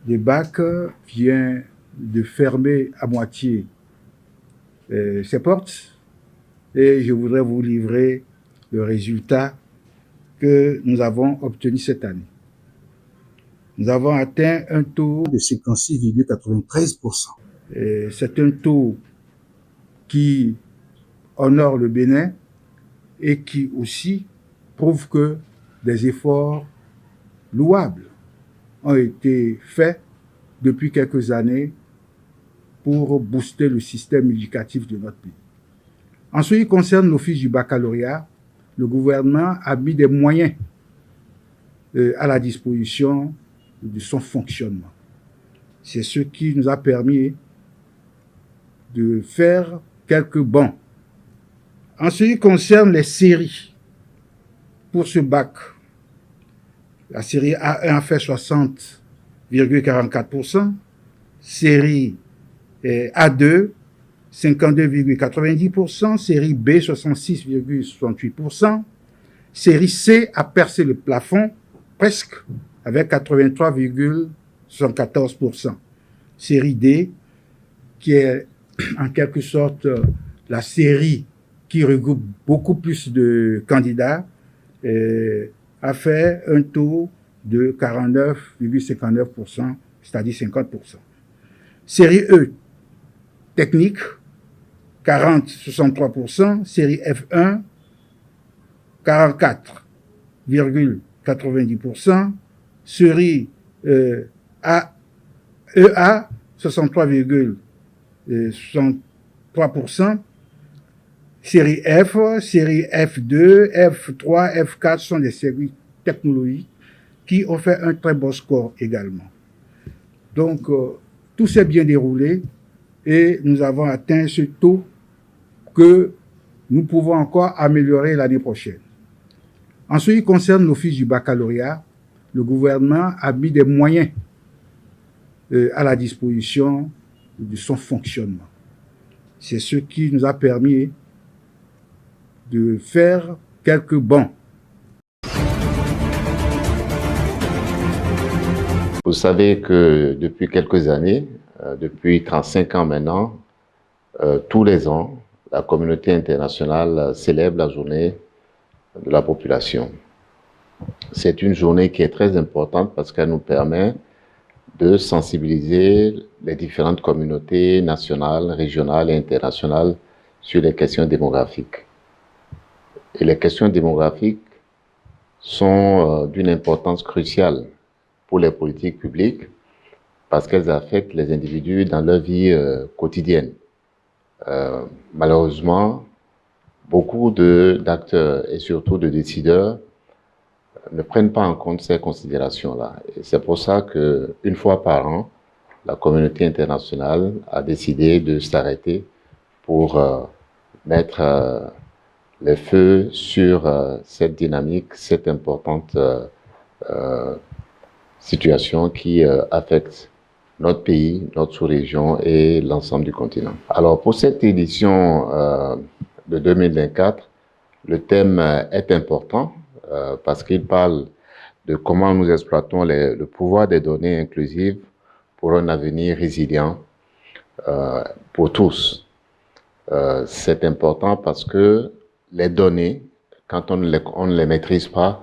des bacs vient de fermer à moitié ses portes et je voudrais vous livrer le résultat que nous avons obtenu cette année. Nous avons atteint un taux de 56,93%. C'est un taux qui honore le Bénin et qui aussi prouve que des efforts louables ont été faits depuis quelques années pour booster le système éducatif de notre pays. En ce qui concerne l'Office du baccalauréat, le gouvernement a mis des moyens à la disposition de son fonctionnement. C'est ce qui nous a permis de faire quelques bons. En ce qui concerne les séries, pour ce bac, la série A1 a fait 60,44%, série A2, 52,90%, série B, 66,68%, série C a percé le plafond presque avec 83,74%. Série D, qui est en quelque sorte la série qui regroupe beaucoup plus de candidats, a fait un taux de 49,59%, c'est-à-dire 50%. Série E, technique, 40,63%, série F1, 44,90%, série EA, 63,63%, série F, série F2, F3, F4 sont des séries technologiques qui ont fait un très bon score également. Donc, tout s'est bien déroulé et nous avons atteint ce taux que nous pouvons encore améliorer l'année prochaine. En ce qui concerne l'Office du baccalauréat, le gouvernement a mis des moyens à la disposition de son fonctionnement. C'est ce qui nous a permis de faire quelques bons. Vous savez que depuis quelques années, depuis 35 ans maintenant, tous les ans, la communauté internationale célèbre la journée de la population. C'est une journée qui est très importante parce qu'elle nous permet de sensibiliser les différentes communautés nationales, régionales et internationales sur les questions démographiques. Et les questions démographiques sont d'une importance cruciale pour les politiques publiques parce qu'elles affectent les individus dans leur vie quotidienne. Malheureusement, beaucoup d'acteurs et surtout de décideurs ne prennent pas en compte ces considérations-là. Et c'est pour ça qu'une fois par an, la communauté internationale a décidé de s'arrêter pour mettre les feux sur cette dynamique, cette importante situation qui affecte notre pays, notre sous-région et l'ensemble du continent. Alors pour cette édition de 2024, le thème est important parce qu'il parle de comment nous exploitons le pouvoir des données inclusives pour un avenir résilient pour tous. C'est important parce que les données, quand on ne les maîtrise pas,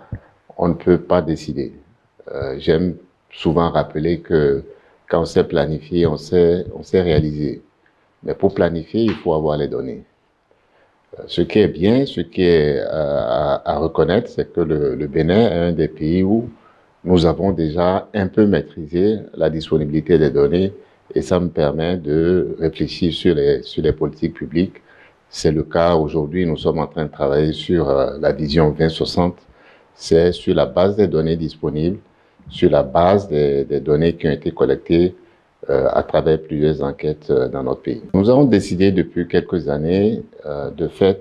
on ne peut pas décider. J'aime souvent rappeler que quand on sait planifier, on sait réaliser. Mais pour planifier, il faut avoir les données. Ce qui est bien, ce qui est à reconnaître, c'est que le Bénin est un des pays où nous avons déjà un peu maîtrisé la disponibilité des données et ça me permet de réfléchir sur les politiques publiques. C'est le cas aujourd'hui, nous sommes en train de travailler sur la vision 2060. C'est sur la base des données disponibles, sur la base des données qui ont été collectées à travers plusieurs enquêtes dans notre pays. Nous avons décidé depuis quelques années de faire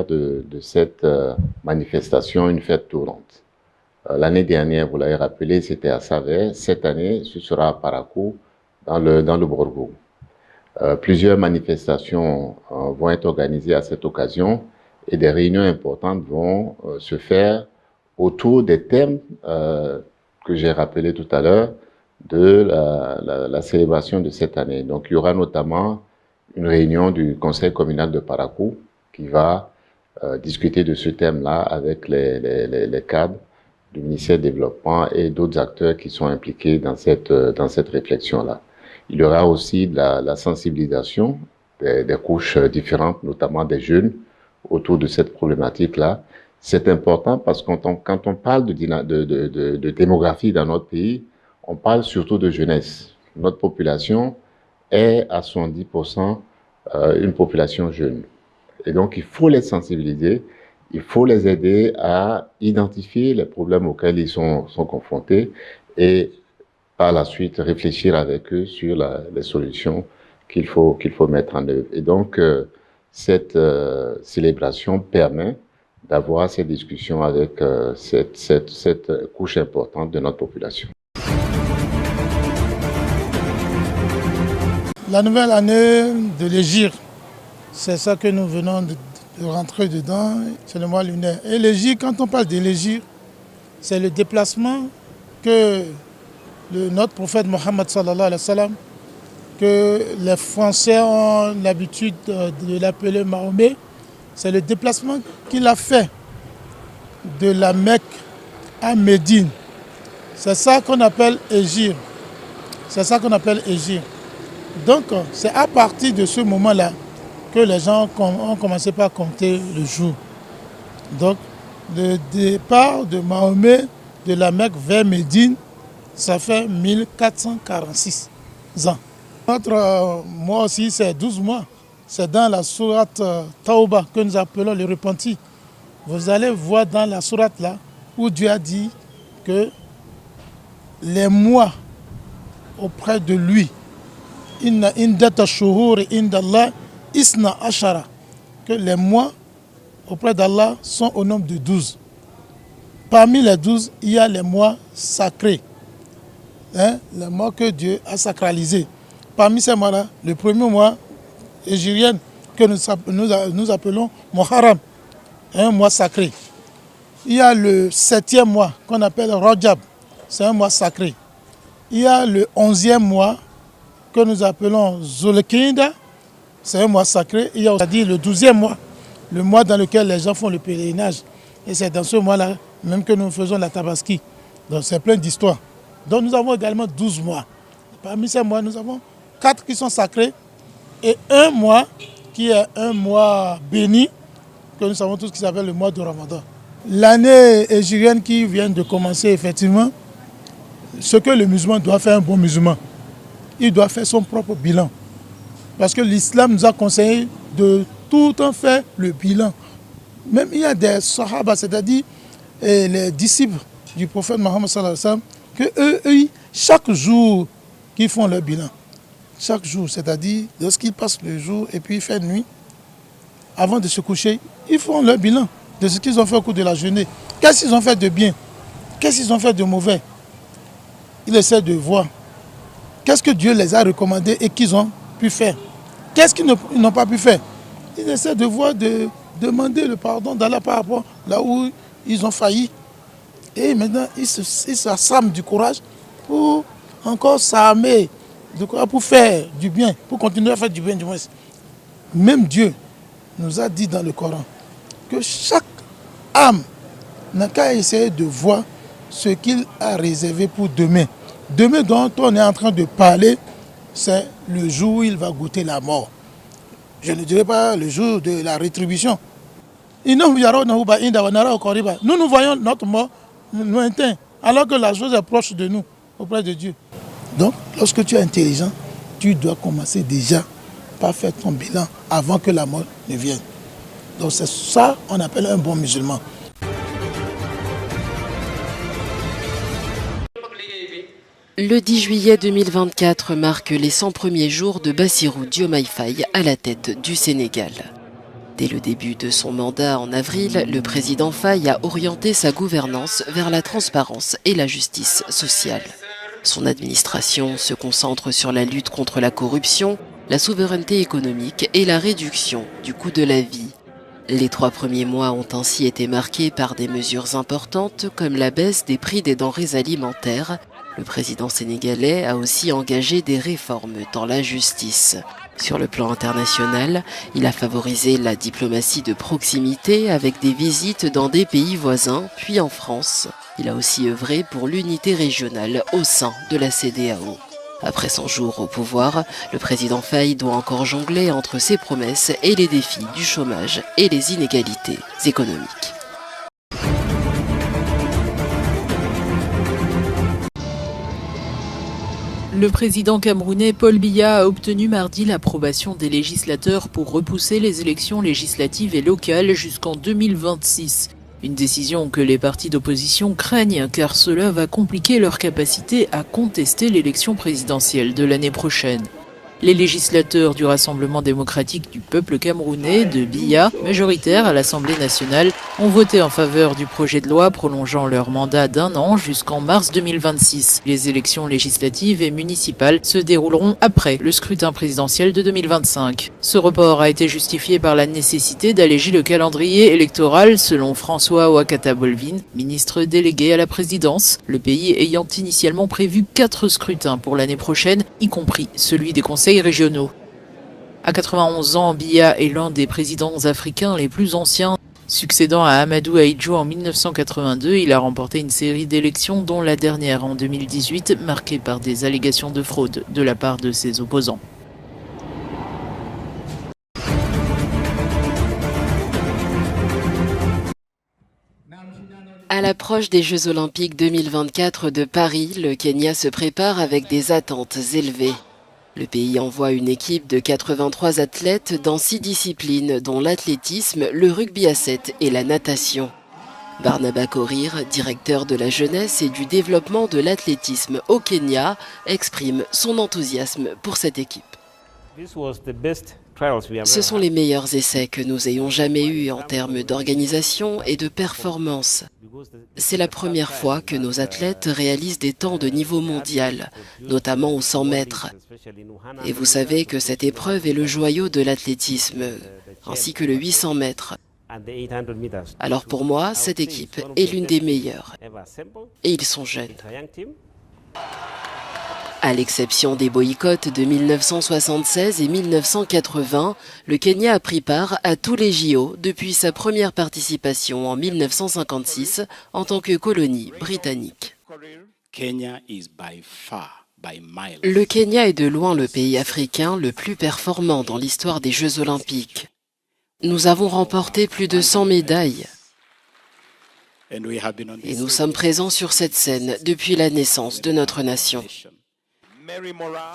de cette manifestation une fête tournante. L'année dernière, vous l'avez rappelé, c'était à Savès. Cette année, ce sera à Parakou, dans le Borgo. Plusieurs manifestations vont être organisées à cette occasion et des réunions importantes vont se faire autour des thèmes que j'ai rappelés tout à l'heure, de la célébration de cette année. Donc, il y aura notamment une réunion du conseil communal de Parakou qui va discuter de ce thème-là avec les cadres du ministère du Développement et d'autres acteurs qui sont impliqués dans cette réflexion-là. Il y aura aussi de la sensibilisation des couches différentes, notamment des jeunes, autour de cette problématique-là. C'est important parce que quand on parle de démographie dans notre pays, on parle surtout de jeunesse. Notre population est à 70% une population jeune. Et donc, il faut les sensibiliser, il faut les aider à identifier les problèmes auxquels ils sont confrontés et par la suite réfléchir avec eux sur les solutions qu'il faut mettre en œuvre. Et donc, cette célébration permet d'avoir ces discussions avec cette couche importante de notre population. La nouvelle année de l'Hégire, c'est ça que nous venons de rentrer dedans, c'est le mois lunaire. Et l'Hégire, quand on parle de l'Hégire, c'est le déplacement que notre prophète Mohammed sallallahu alayhi wa sallam, que les Français ont l'habitude de l'appeler Mahomet, c'est le déplacement qu'il a fait de la Mecque à Médine. C'est ça qu'on appelle Hégire. C'est ça qu'on appelle Hégire. Donc, c'est à partir de ce moment-là que les gens ont commencé par compter le jour. Donc, le départ de Mahomet de la Mecque vers Médine, ça fait 1446 ans. Notre mois aussi, c'est 12 mois. C'est dans la sourate Tauba que nous appelons le repenti. Vous allez voir dans la sourate là où Dieu a dit que les mois auprès de lui, Inna indata shuhuri indallah isna ashara, que les mois auprès d'Allah sont au nombre de 12. Parmi les 12, il y a les mois sacrés, les mois que Dieu a sacralisés. Parmi ces mois-là, le premier mois hégirien que nous appelons Muharram, un mois sacré. Il y a le 7e mois qu'on appelle Rajab, c'est un mois sacré. Il y a le 11e mois que nous appelons Zulqa'da, c'est un mois sacré. Il y a aussi le 12e mois, le mois dans lequel les gens font le pèlerinage. Et c'est dans ce mois-là même que nous faisons la Tabaski. Donc c'est plein d'histoires. Donc nous avons également 12 mois. Parmi ces mois, nous avons 4 qui sont sacrés et un mois qui est un mois béni, que nous savons tous qui s'appelle le mois de Ramadan. L'année hégirienne qui vient de commencer, effectivement, ce que le musulman doit faire, un bon musulman, il doit faire son propre bilan. Parce que l'islam nous a conseillé de tout le temps faire le bilan. Même il y a des sahaba, c'est-à-dire les disciples du prophète Mohammed sallallahu alayhi wa sallam, que eux, chaque jour qu'ils font leur bilan, chaque jour, c'est-à-dire lorsqu'ils passent le jour et puis il fait nuit, avant de se coucher, ils font leur bilan de ce qu'ils ont fait au cours de la journée. Qu'est-ce qu'ils ont fait de bien? Qu'est-ce qu'ils ont fait de mauvais? Ils essaient de voir. Qu'est-ce que Dieu les a recommandés et qu'ils ont pu faire? Qu'est-ce qu'ils n'ont pas pu faire? Ils essaient de voir, de demander le pardon d'Allah par rapport là où ils ont failli. Et maintenant, ils s'arment du courage pour encore s'armer du courage pour faire du bien, pour continuer à faire du bien du moins. Même Dieu nous a dit dans le Coran que chaque âme n'a qu'à essayer de voir ce qu'il a réservé pour demain. Demain dont on est en train de parler, c'est le jour où il va goûter la mort. Je ne dirais pas le jour de la rétribution. Nous, nous voyons notre mort lointain, alors que la chose est proche de nous, auprès de Dieu. Donc, lorsque tu es intelligent, tu dois commencer déjà par faire ton bilan avant que la mort ne vienne. Donc c'est ça qu'on appelle un bon musulman. Le 10 juillet 2024 marque les 100 premiers jours de Bassirou Diomaye Faye à la tête du Sénégal. Dès le début de son mandat en avril, le président Faye a orienté sa gouvernance vers la transparence et la justice sociale. Son administration se concentre sur la lutte contre la corruption, la souveraineté économique et la réduction du coût de la vie. Les 3 premiers mois ont ainsi été marqués par des mesures importantes comme la baisse des prix des denrées alimentaires Le président sénégalais a aussi engagé des réformes dans la justice. Sur le plan international, il a favorisé la diplomatie de proximité avec des visites dans des pays voisins, puis en France. Il a aussi œuvré pour l'unité régionale au sein de la CEDEAO. Après 100 jours au pouvoir, le président Faye doit encore jongler entre ses promesses et les défis du chômage et les inégalités économiques. Le président camerounais Paul Biya a obtenu mardi l'approbation des législateurs pour repousser les élections législatives et locales jusqu'en 2026. Une décision que les partis d'opposition craignent car cela va compliquer leur capacité à contester l'élection présidentielle de l'année prochaine. Les législateurs du Rassemblement démocratique du peuple camerounais, de Biya, majoritaire à l'Assemblée nationale, ont voté en faveur du projet de loi prolongeant leur mandat d'1 an jusqu'en mars 2026. Les élections législatives et municipales se dérouleront après le scrutin présidentiel de 2025. Ce report a été justifié par la nécessité d'alléger le calendrier électoral selon François Ouakata-Bolvin, ministre délégué à la présidence, le pays ayant initialement prévu 4 scrutins pour l'année prochaine, y compris celui des conseils régionaux. À 91 ans, Biya est l'un des présidents africains les plus anciens. Succédant à Amadou Ahidjo en 1982, il a remporté une série d'élections, dont la dernière en 2018, marquée par des allégations de fraude de la part de ses opposants. À l'approche des Jeux Olympiques 2024 de Paris, le Kenya se prépare avec des attentes élevées. Le pays envoie une équipe de 83 athlètes dans 6 disciplines, dont l'athlétisme, le rugby à 7 et la natation. Barnaba Korir, directeur de la jeunesse et du développement de l'athlétisme au Kenya, exprime son enthousiasme pour cette équipe. Ce sont les meilleurs essais que nous ayons jamais eus en termes d'organisation et de performance. C'est la première fois que nos athlètes réalisent des temps de niveau mondial, notamment aux 100 mètres. Et vous savez que cette épreuve est le joyau de l'athlétisme, ainsi que le 800 mètres. Alors pour moi, cette équipe est l'une des meilleures. Et ils sont jeunes. À l'exception des boycotts de 1976 et 1980, le Kenya a pris part à tous les JO depuis sa première participation en 1956 en tant que colonie britannique. Le Kenya est de loin le pays africain le plus performant dans l'histoire des Jeux Olympiques. Nous avons remporté plus de 100 médailles. Et nous sommes présents sur cette scène depuis la naissance de notre nation.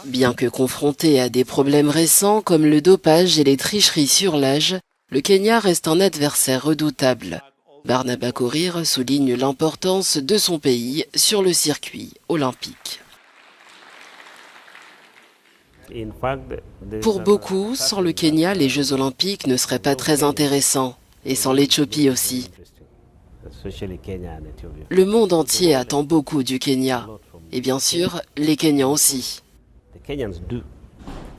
Bien que confronté à des problèmes récents comme le dopage et les tricheries sur l'âge, le Kenya reste un adversaire redoutable. Barnaba Korir souligne l'importance de son pays sur le circuit olympique. Pour beaucoup, sans le Kenya, les Jeux olympiques ne seraient pas très intéressants, et sans l'Éthiopie aussi. Le monde entier attend beaucoup du Kenya. Et bien sûr, les Kenyans aussi.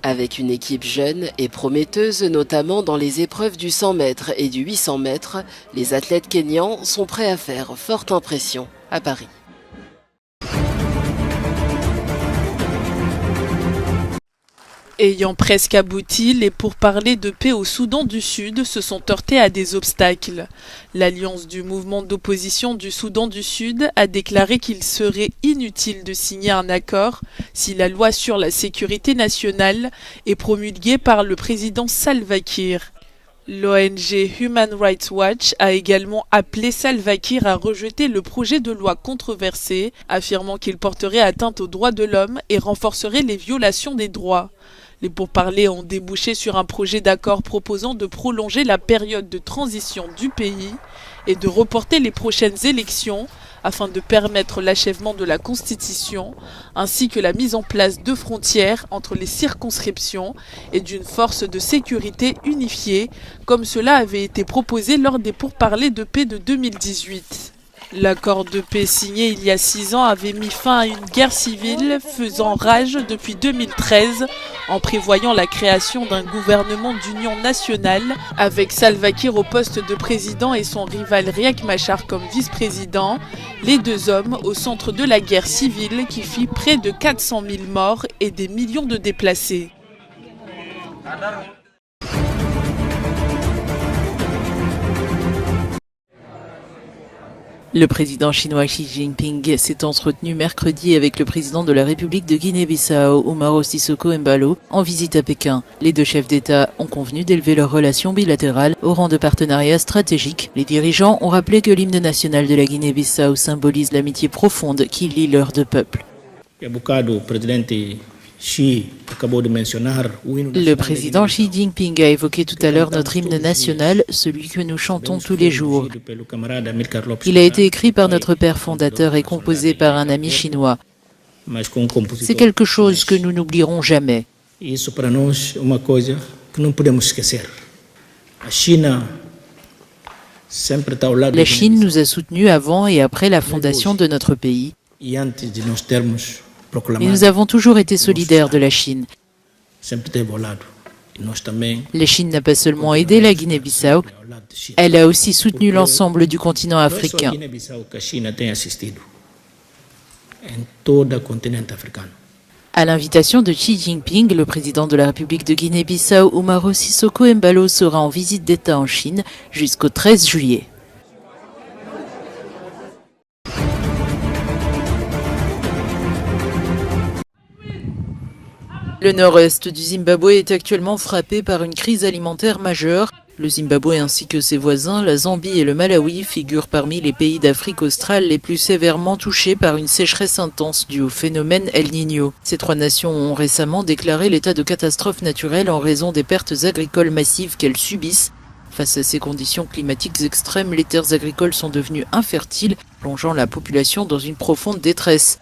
Avec une équipe jeune et prometteuse, notamment dans les épreuves du 100 mètres et du 800 mètres, les athlètes kenyans sont prêts à faire forte impression à Paris. Ayant presque abouti, les pourparlers de paix au Soudan du Sud se sont heurtés à des obstacles. L'alliance du mouvement d'opposition du Soudan du Sud a déclaré qu'il serait inutile de signer un accord si la loi sur la sécurité nationale est promulguée par le président Salva Kiir. L'ONG Human Rights Watch a également appelé Salva Kiir à rejeter le projet de loi controversé, affirmant qu'il porterait atteinte aux droits de l'homme et renforcerait les violations des droits. Les pourparlers ont débouché sur un projet d'accord proposant de prolonger la période de transition du pays et de reporter les prochaines élections afin de permettre l'achèvement de la Constitution, ainsi que la mise en place de frontières entre les circonscriptions et d'une force de sécurité unifiée, comme cela avait été proposé lors des pourparlers de paix de 2018. L'accord de paix signé il y a 6 ans avait mis fin à une guerre civile faisant rage depuis 2013 en prévoyant la création d'un gouvernement d'union nationale avec Salva Kiir au poste de président et son rival Riek Machar comme vice-président, les deux hommes au centre de la guerre civile qui fit près de 400 000 morts et des millions de déplacés. Le président chinois Xi Jinping s'est entretenu mercredi avec le président de la République de Guinée-Bissau, Umaro Sissoco Embalo, en visite à Pékin. Les deux chefs d'État ont convenu d'élever leurs relations bilatérales au rang de partenariat stratégique. Les dirigeants ont rappelé que l'hymne national de la Guinée-Bissau symbolise l'amitié profonde qui lie leurs deux peuples. Le président Xi Jinping a évoqué tout à l'heure notre hymne national, celui que nous chantons tous les jours. Il a été écrit par notre père fondateur et composé par un ami chinois. C'est quelque chose que nous n'oublierons jamais. La Chine nous a soutenus avant et après la fondation de notre pays. Et nous avons toujours été solidaires de la Chine. La Chine n'a pas seulement aidé la Guinée-Bissau, elle a aussi soutenu l'ensemble du continent africain. À l'invitation de Xi Jinping, le président de la République de Guinée-Bissau, Umaro Sissoco Embalo, sera en visite d'État en Chine jusqu'au 13 juillet. Le nord-est du Zimbabwe est actuellement frappé par une crise alimentaire majeure. Le Zimbabwe ainsi que ses voisins, la Zambie et le Malawi, figurent parmi les pays d'Afrique australe les plus sévèrement touchés par une sécheresse intense due au phénomène El Niño. Ces trois nations ont récemment déclaré l'état de catastrophe naturelle en raison des pertes agricoles massives qu'elles subissent. Face à ces conditions climatiques extrêmes, les terres agricoles sont devenues infertiles, plongeant la population dans une profonde détresse.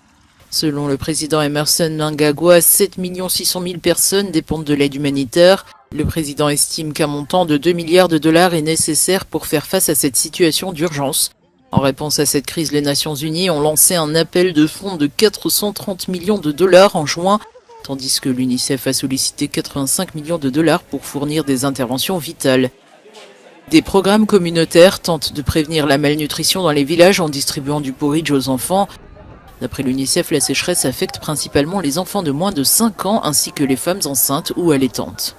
Selon le président Emmerson Mnangagwa, 7 600 000 personnes dépendent de l'aide humanitaire. Le président estime qu'un montant de 2 milliards de dollars est nécessaire pour faire face à cette situation d'urgence. En réponse à cette crise, les Nations Unies ont lancé un appel de fonds de 430 millions de dollars en juin, tandis que l'UNICEF a sollicité 85 millions de dollars pour fournir des interventions vitales. Des programmes communautaires tentent de prévenir la malnutrition dans les villages en distribuant du porridge aux enfants. D'après l'UNICEF, la sécheresse affecte principalement les enfants de moins de 5 ans ainsi que les femmes enceintes ou allaitantes.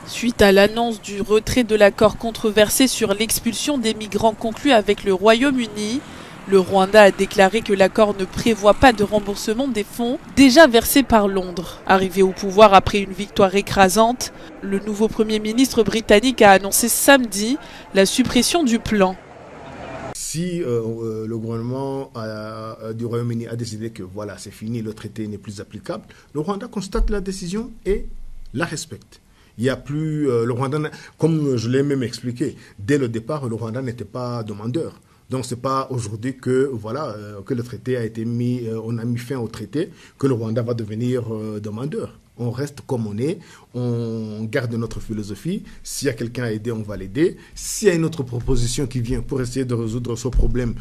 Suite à l'annonce du retrait de l'accord controversé sur l'expulsion des migrants conclu avec le Royaume-Uni, le Rwanda a déclaré que l'accord ne prévoit pas de remboursement des fonds déjà versés par Londres. Arrivé au pouvoir après une victoire écrasante, le nouveau Premier ministre britannique a annoncé samedi la suppression du plan. Si le gouvernement du Royaume-Uni a décidé que voilà, c'est fini, le traité n'est plus applicable, le Rwanda constate la décision et la respecte. Il n'y a plus le Rwanda, comme je l'ai même expliqué, dès le départ, le Rwanda n'était pas demandeur. Donc c'est pas aujourd'hui que voilà que le traité a été mis, on a mis fin au traité, que le Rwanda va devenir demandeur. On reste comme on est, on garde notre philosophie. S'il y a quelqu'un à aider, on va l'aider. S'il y a une autre proposition qui vient pour essayer de résoudre ce problème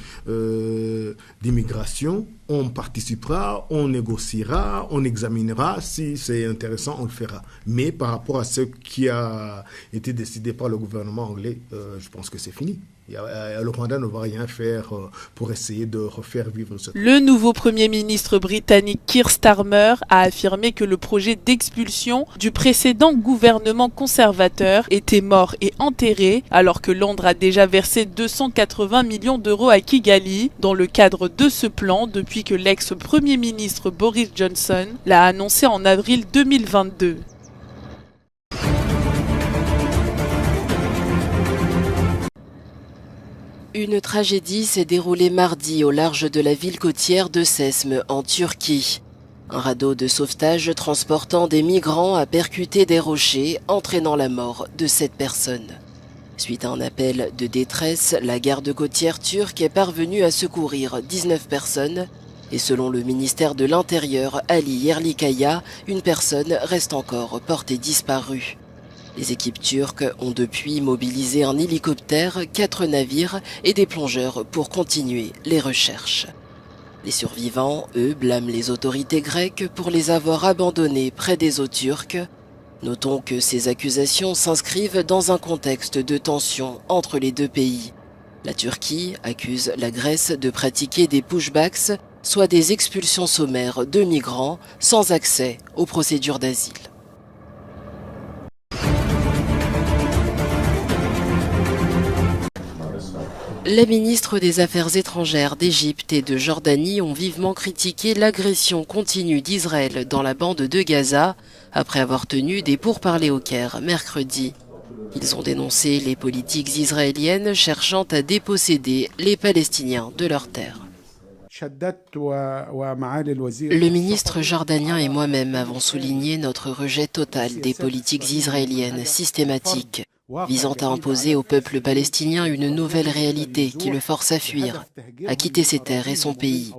d'immigration, on participera, on négociera, on examinera. Si c'est intéressant, on le fera. Mais par rapport à ce qui a été décidé par le gouvernement anglais, je pense que c'est fini. Le Rwanda ne va rien faire pour essayer de refaire vivre ce... Le nouveau Premier ministre britannique Keir Starmer a affirmé que le projet d'expulsion du précédent gouvernement conservateur était mort et enterré, alors que Londres a déjà versé 280 millions d'euros à Kigali dans le cadre de ce plan depuis que l'ex-Premier ministre Boris Johnson l'a annoncé en avril 2022. Une tragédie s'est déroulée mardi au large de la ville côtière de Sesme, en Turquie. Un radeau de sauvetage transportant des migrants a percuté des rochers, entraînant la mort de 7 personnes. Suite à un appel de détresse, la garde côtière turque est parvenue à secourir 19 personnes. Et selon le ministère de l'Intérieur, Ali Yerlikaya, une personne reste encore portée disparue. Les équipes turques ont depuis mobilisé un hélicoptère, 4 navires et des plongeurs pour continuer les recherches. Les survivants, eux, blâment les autorités grecques pour les avoir abandonnés près des eaux turques. Notons que ces accusations s'inscrivent dans un contexte de tension entre les deux pays. La Turquie accuse la Grèce de pratiquer des pushbacks, soit des expulsions sommaires de migrants sans accès aux procédures d'asile. Les ministres des Affaires étrangères d'Égypte et de Jordanie ont vivement critiqué l'agression continue d'Israël dans la bande de Gaza après avoir tenu des pourparlers au Caire mercredi. Ils ont dénoncé les politiques israéliennes cherchant à déposséder les Palestiniens de leurs terres. Le ministre jordanien et moi-même avons souligné notre rejet total des politiques israéliennes systématiques visant à imposer au peuple palestinien une nouvelle réalité qui le force à fuir, à quitter ses terres et son pays.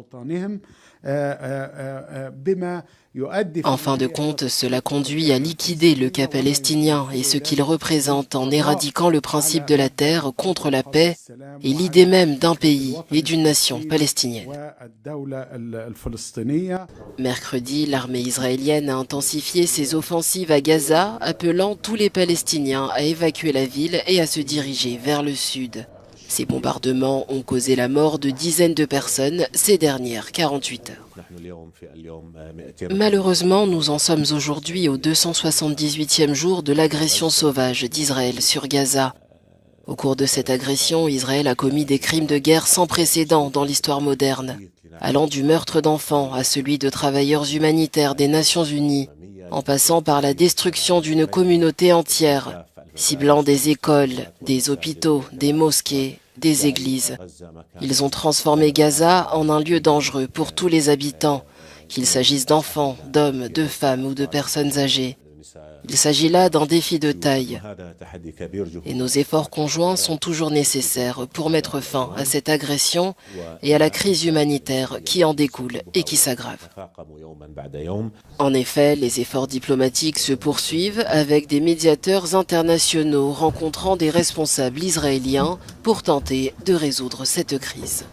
En fin de compte, cela conduit à liquider le cas palestinien et ce qu'il représente en éradiquant le principe de la terre contre la paix et l'idée même d'un pays et d'une nation palestinienne. Mercredi, l'armée israélienne a intensifié ses offensives à Gaza, appelant tous les Palestiniens à évacuer la ville et à se diriger vers le sud. Ces bombardements ont causé la mort de dizaines de personnes ces dernières 48 heures. Malheureusement, nous en sommes aujourd'hui au 278e jour de l'agression sauvage d'Israël sur Gaza. Au cours de cette agression, Israël a commis des crimes de guerre sans précédent dans l'histoire moderne, allant du meurtre d'enfants à celui de travailleurs humanitaires des Nations Unies, en passant par la destruction d'une communauté entière, ciblant des écoles, des hôpitaux, des mosquées, des églises. Ils ont transformé Gaza en un lieu dangereux pour tous les habitants, qu'il s'agisse d'enfants, d'hommes, de femmes ou de personnes âgées. Il s'agit là d'un défi de taille. Et nos efforts conjoints sont toujours nécessaires pour mettre fin à cette agression et à la crise humanitaire qui en découle et qui s'aggrave. En effet, les efforts diplomatiques se poursuivent avec des médiateurs internationaux rencontrant des responsables israéliens pour tenter de résoudre cette crise.